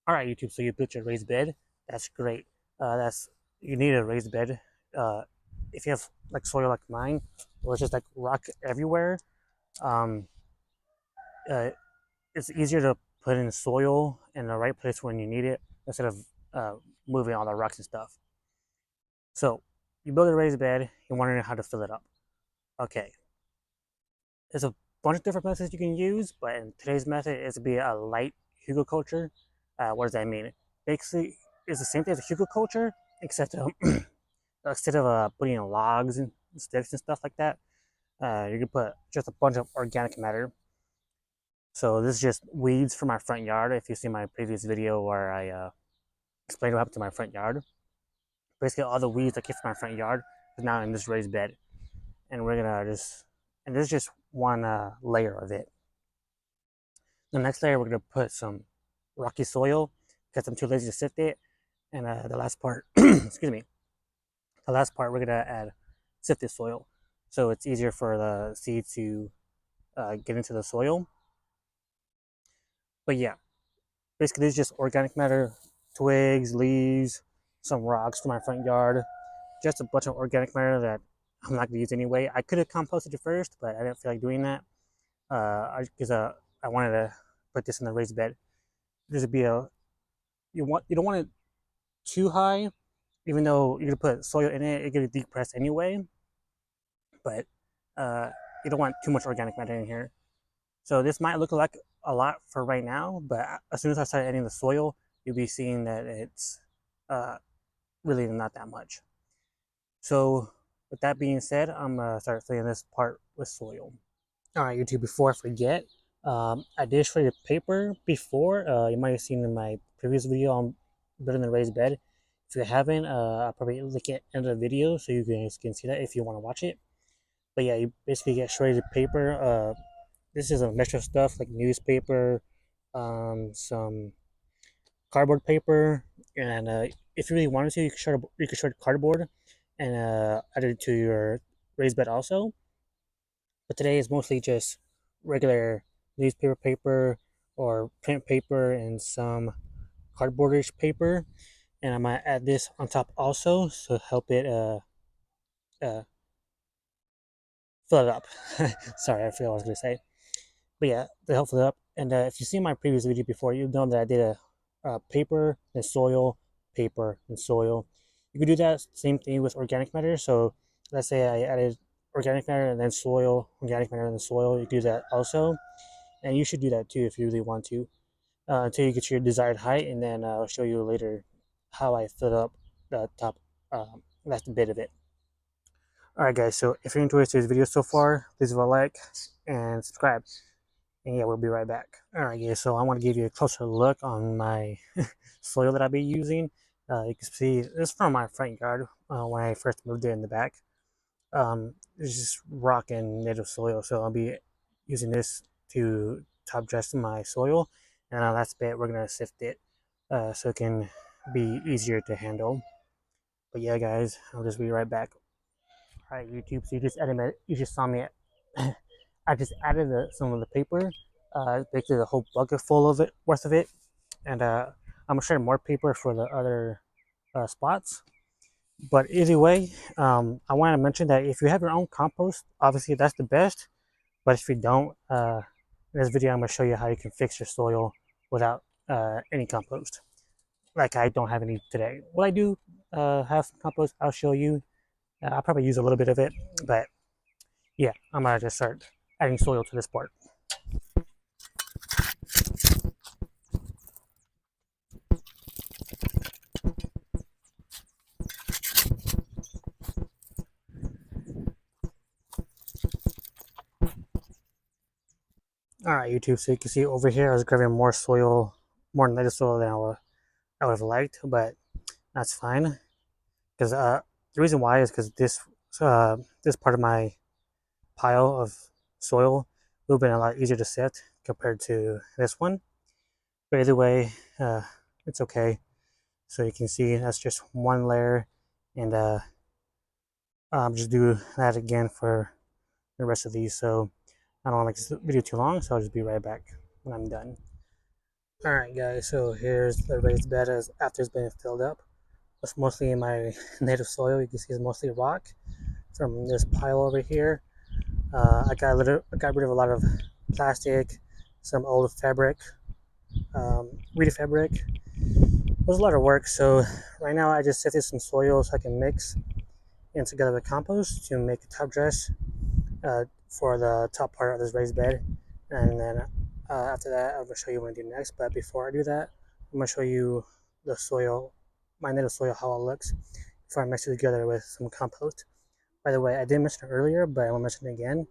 All right, YouTube. So you built your raised bed. That's great. That's You need a raised bed. Uh, if you have like soil like mine, or it's just like rock everywhere, um, uh, it's easier to put in soil in the right place when you need it instead of uh, moving all the rocks and stuff. So you build a raised bed. You're wondering how to fill it up. Okay, there's a bunch of different methods you can use, but in today's method is to be a light hugelkultur. What does that mean? Basically, it's the same thing as a hugelkultur, except instead of putting in logs and sticks and stuff like that, you can put just a bunch of organic matter. So this is just weeds from my front yard. If you see my previous video where I explained what happened to my front yard, basically all the weeds that came from my front yard is now in this raised bed, and we're gonna just and there's just one layer of it. The next layer, we're gonna put some rocky soil because I'm too lazy to sift it. And the last part, excuse me, the last part, we're gonna add sifted soil, so it's easier for the seed to get into the soil. But yeah, basically, it's just organic matter, twigs, leaves, some rocks from my front yard, just a bunch of organic matter that I'm not gonna use anyway. I could have composted it first, but I didn't feel like doing that because I wanted to put this in the raised bed. There's be a you don't want it too high, even though you're gonna put soil in it, it gets depressed anyway. But uh, you don't want too much organic matter in here. So this might look like a lot for right now, but as soon as I start adding the soil, you'll be seeing that it's uh, really not that much. So with that being said, I'm gonna start filling this part with soil. All right, YouTube. Before I forget, I did show you paper before. You might have seen in my previous video on building the raised bed. If you haven't, I'll probably link it in the video so you guys can see that if you want to watch it. But yeah, you basically get shredded paper. This is a mixture of stuff like newspaper, some cardboard paper, and if you really wanted to, you could shred cardboard and add it to your raised bed also. But today is mostly just regular newspaper paper or print paper and some cardboardish paper. And I might add this on top also to help it uh, fill it up. Sorry, I forgot what I was going to say. But yeah, to help fill it up. And if you see my previous video before, you know that I did a paper and soil, paper and soil. You could do that same thing with organic matter. So let's say I added organic matter and then soil, organic matter and then soil. You do that also, and you should do that too if you really want to, until you get to your desired height, and then I'll show you later how I fill up the top last bit of it. All right, guys. So if you enjoyed today's video so far, please leave a like and subscribe. And yeah, we'll be right back. All right, guys. So I want to give you a closer look on my soil that I'll be using. You can see this is from my front yard when I first moved there in the back. It's just rock and native soil, so I'll be using this to top dress my soil. And on that bit, we're gonna sift it so it can be easier to handle. But yeah, guys, I'll just be right back. All right, YouTube. So you just saw me. I just added some of the paper, basically the whole bucket full of it, worth of it, and I'm gonna share more paper for the other spots. But either way, I want to mention that if you have your own compost, obviously that's the best. But if you don't, in this video, I'm gonna show you how you can fix your soil without any compost. Like I don't have any today. Well, I do have some compost. I'll show you. I'll probably use a little bit of it, but yeah, I'm gonna just start adding soil to this part. All right, YouTube. So you can see over here, I was grabbing more soil, more native soil than I would have liked, but that's fine. Because the reason why is because this part of my pile of soil would have been a lot easier to sift compared to this one. But either way, it's okay. So you can see that's just one layer, and just do that again for the rest of these. So I don't want to make this video too long, so I'll just be right back when I'm done. Alright guys, so here's the raised bed as after it's been filled up. It's mostly in my native soil. You can see it's mostly rock from this pile over here. I got rid of a lot of plastic, some old fabric, weedy fabric. It was a lot of work, so right now I just sifted some soil so I can mix in together with compost to make a top dress for the top part of this raised bed. And then after that, I'm going to show you what I do next. But before I do that, I'm going to show you the soil, my native soil, how it looks before I mix it together with some compost. By the way, I didn't mention it earlier, but I will mention it again.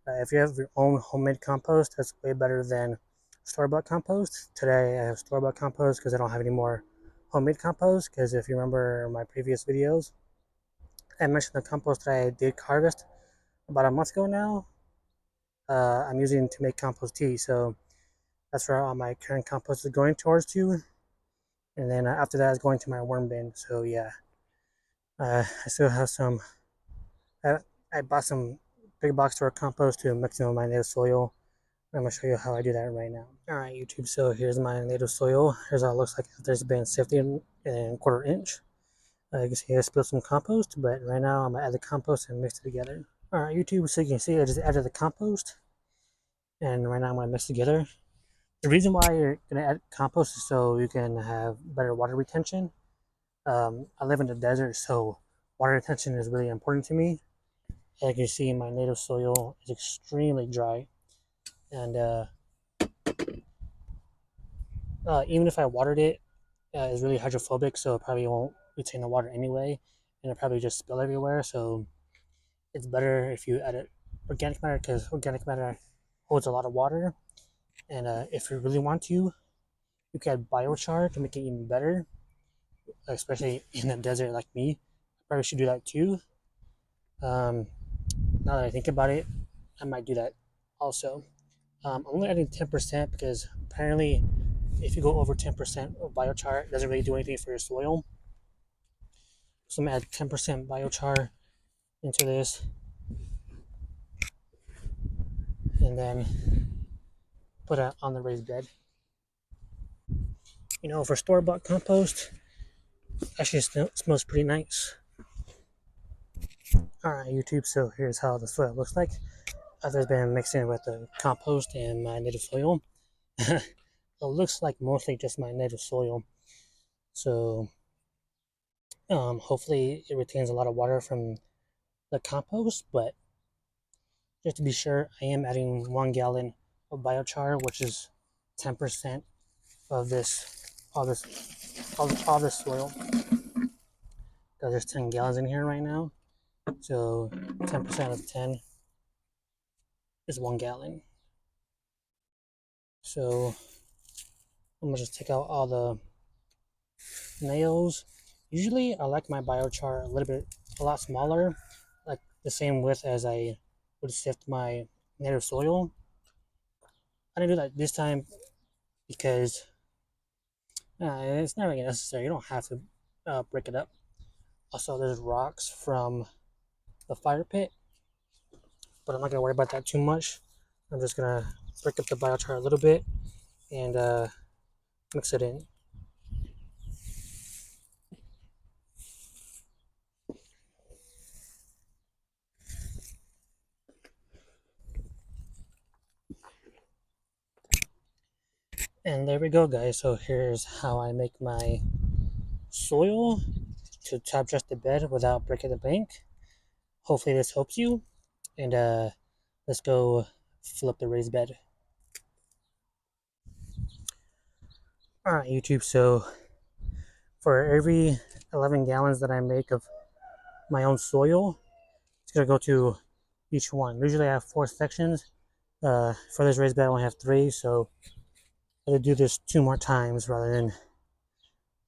If you have your own homemade compost, that's way better than store-bought compost. Today, I have store-bought compost because I don't have any more homemade compost. Because if you remember my previous videos, I mentioned the compost that I did harvest about a month ago now. I'm using to make compost tea, so that's where all my current compost is going towards to. And then after that is going to my worm bin. So yeah, I still have some. I, I bought some big box store compost to mix in with my native soil. I'm gonna show you how I do that right now. All right, YouTube. So here's my native soil. Here's how it looks like after it's been sifted in quarter inch. You can see I spilled some compost, but right now I'm gonna add the compost and mix it together. All right, YouTube. So you can see I just added the compost, and right now I'm gonna mix together. The reason why you're gonna add compost is so you can have better water retention. I live in the desert, so water retention is really important to me. Like you see, my native soil is extremely dry, and even if I watered it, it's really hydrophobic, so it probably won't retain the water anyway, and it'll probably just spill everywhere. So it's better if you add organic matter because organic matter holds a lot of water, and if you really want to, you can add biochar to make it even better, especially in a desert like me. I probably should do that too. Um, Now that I think about it, I might do that also. I'm only adding 10% because apparently, if you go over 10% of biochar, it doesn't really do anything for your soil. So I'm gonna add 10% biochar into this, and then put it on the raised bed. You know, for store-bought compost, actually it smells pretty nice. All right, YouTube. So here's how the soil looks like after it's been mixing with the compost and my native soil. It looks like mostly just my native soil. So hopefully it retains a lot of water from the compost, but just to be sure, I am adding 1 gallon of biochar, which is 10% of all this, all this soil. Because there's 10 gallons in here right now, so 10% of 10 is 1 gallon. So I'm gonna just take out all the nails. Usually, I like my biochar a lot smaller, like the same width as I would sift my native soil. I didn't do that this time because it's not really necessary. You don't have to break it up. Also, there's rocks from the fire pit, but I'm not gonna worry about that too much. I'm just gonna break up the biochar a little bit and mix it in. And there we go, guys. So here's how I make my soil to top dress the bed without breaking the bank. Hopefully this helps you. And let's go flip the raised bed. All right, YouTube. So for every 11 gallons that I make of my own soil, it's gonna go to each one. Usually I have 4 sections. For this raised bed, I only have 3, so I'm gonna do this 2 more times rather than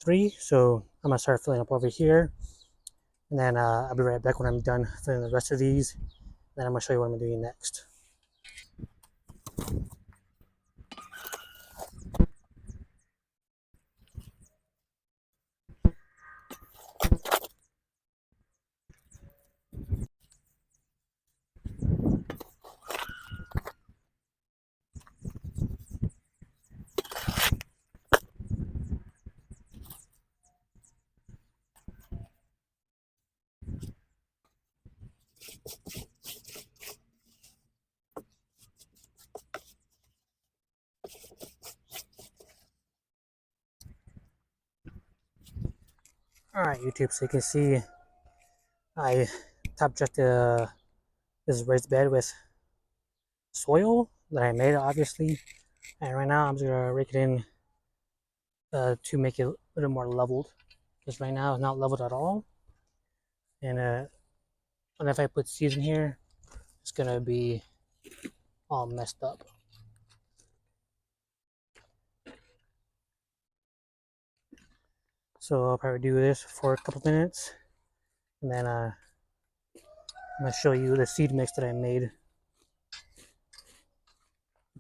3. So I'm gonna start filling up over here, and then I'll be right back when I'm done filling the rest of these. Then I'm gonna show you what I'm doing next. Alright, YouTube, so you can see I top dressed this raised bed with soil that I made, obviously. And right now I'm just gonna rake it in to make it a little more leveled. Because right now it's not leveled at all. And if I put seeds in here, it's gonna be all messed up. So I'll probably do this for a couple minutes, and then I'm gonna show you the seed mix that I made.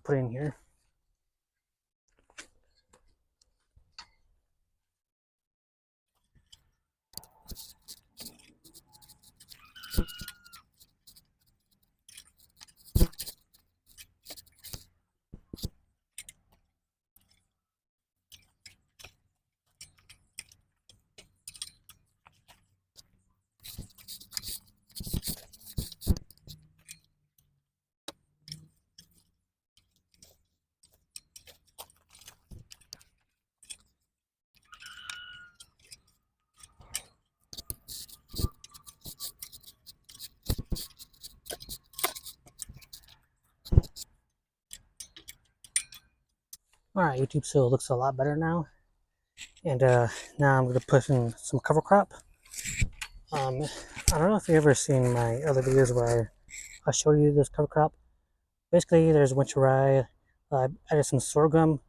Put in here. Alright, YouTube, so it looks a lot better now. And now I'm gonna put in some cover crop. I don't know if you've ever seen my other videos where I show you this cover crop. Basically, there's winter rye. I added some sorghum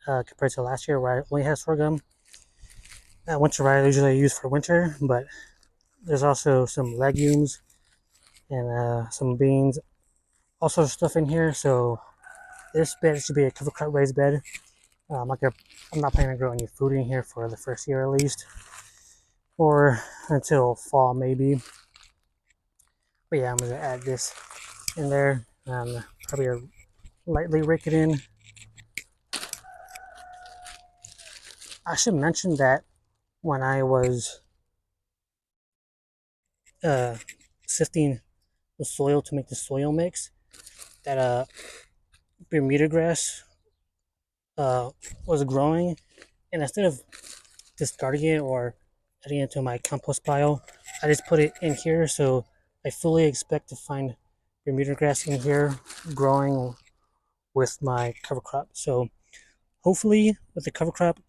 compared to last year where I only had sorghum. Winter rye usually I use for winter, but there's also some legumes and some beans, all sorts of stuff in here. So this bed should be a cover crop raised bed. I'm not planning to grow any food in here for the first year at least, or until fall maybe. But yeah, I'm gonna add this in there. Probably lightly rake it in. I should mention that when I was sifting the soil to make the soil mix, that Bermuda grass was growing, and instead of discarding it or adding it to my compost pile, I just put it in here. So I fully expect to find Bermuda grass in here growing with my cover crop. So hopefully with the cover crop,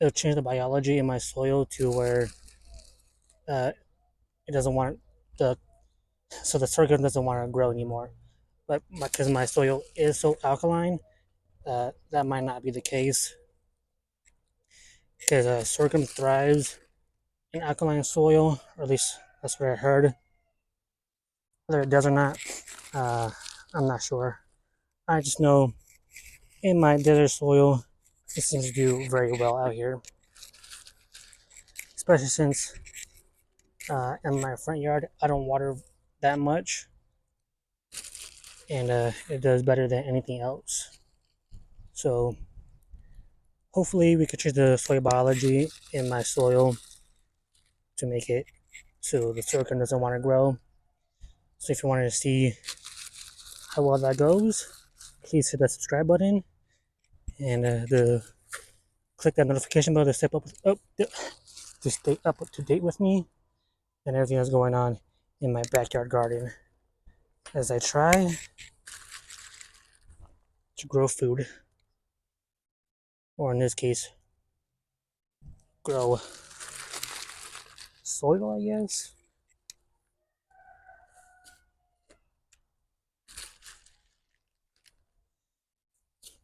it'll change the biology in my soil to where uh, it doesn't want the so the sorghum doesn't want to grow anymore. But because my soil is so alkaline, that might not be the case. Because sorghum thrives in alkaline soil, or at least that's what I heard. Whether it does or not, uh, I'm not sure. I just know in my desert soil, it seems to do very well out here. Especially since in my front yard, I don't water that much, and it does better than anything else. So hopefully we could change the soil biology in my soil to make it so the sorghum doesn't want to grow. So if you wanted to see how well that goes, please hit that subscribe button and click that notification bell to to stay up to date with me and everything that's going on in my backyard garden as I try to grow food, or in this case, grow soil, I guess.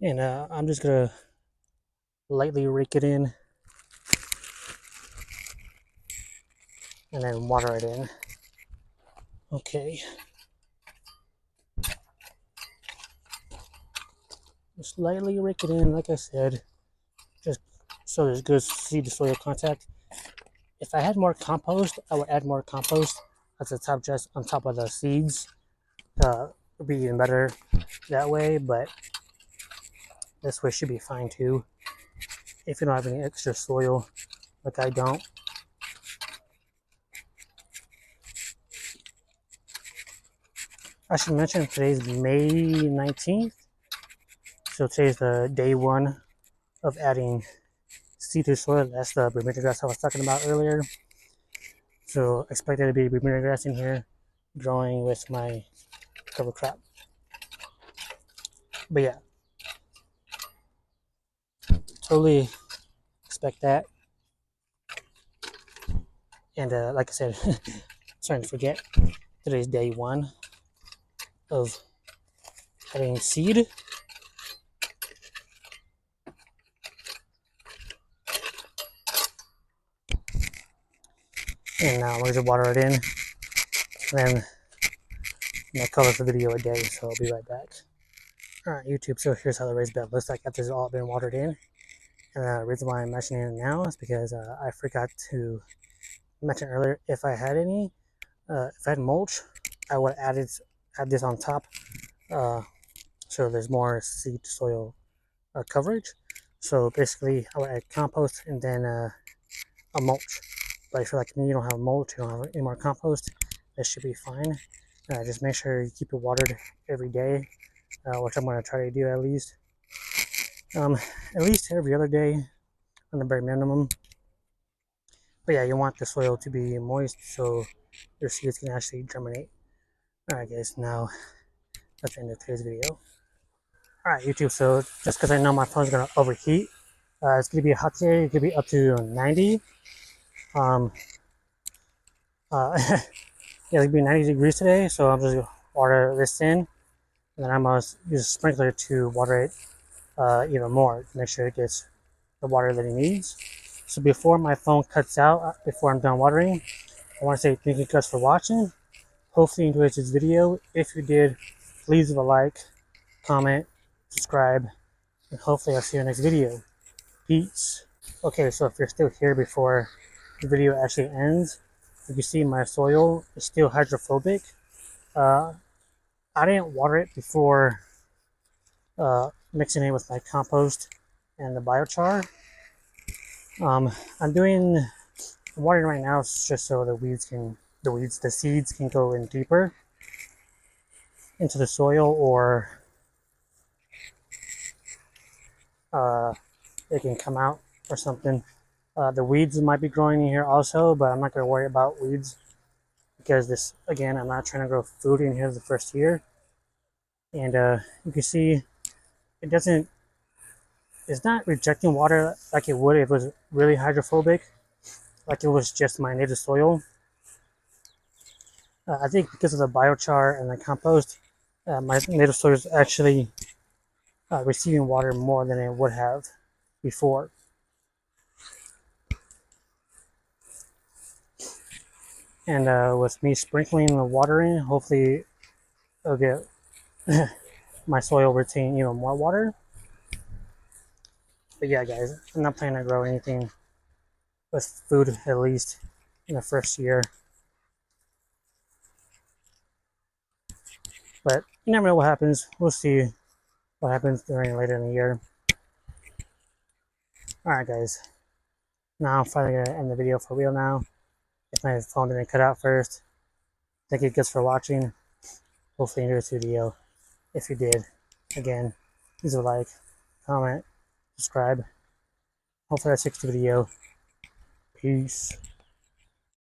And I'm just gonna lightly rake it in and then water it in. Okay. Just lightly rake it in, like I said, just so there's good seed to soil contact. If I had more compost, I would add more compost as a top dress on top of the seeds. It would be even better that way, but this way should be fine too. If you don't have any extra soil, like I don't. I should mention today's May 19th. So today's the day one of adding seed to soil. That's the Bermuda grass I was talking about earlier. So expect there to be Bermuda grass in here growing with my cover crop. But yeah, totally expect that. And like I said, starting to forget, today's day one of adding seed. And now we're going to water it in. And then I'm gonna color the video a day, so I'll be right back. Alright, YouTube, so here's how the raised bed looks like after it's all been watered in. And the reason why I'm mentioning it now is because I forgot to mention earlier if I had any, if I had mulch, I would add this on top, so there's more seed soil coverage. So basically, I would add compost and then a mulch. But if you're like me, you don't have mulch, you don't have any more compost, that should be fine. Just make sure you keep it watered every day, which I'm going to try to do at least every other day on the bare minimum. But yeah, you want the soil to be moist so your seeds can actually germinate. Alright guys, now that's the end of today's video. Alright YouTube, so just because I know my phone's going to overheat, it's going to be a hot day. It could be up to 90. Yeah, it's going to be 90 degrees today, so I'm just going to water this in. And then I'm going to use a sprinkler to water it even more to make sure it gets the water that it needs. So before my phone cuts out, before I'm done watering, I want to say thank you guys for watching. Hopefully you enjoyed this video. If you did, please leave a like, comment, subscribe, and hopefully I'll see you in the next video. Peace. Okay, so if you're still here before the video actually ends, you can see my soil is still hydrophobic. I didn't water it before mixing it with my compost and the biochar. I'm doing watering right now just so the seeds can go in deeper into the soil, or it can come out or something. The weeds might be growing in here also, but I'm not going to worry about weeds because this, again, I'm not trying to grow food in here the first year. And you can see it's not rejecting water like it would if it was really hydrophobic, like it was just my native soil. I think because of the biochar and the compost, my native soil is actually receiving water more than it would have before. And with me sprinkling the water in, hopefully it'll get my soil retain even more water. But yeah, guys, I'm not planning to grow anything with food, at least in the first year. But you never know what happens. We'll see what happens later in the year. Alright, guys. Now I'm finally going to end the video for real now. If my phone didn't cut out first. Thank you guys for watching. Hopefully you enjoyed this video. If you did, again, please leave a like, comment, subscribe. Hopefully that's it to the video. Peace.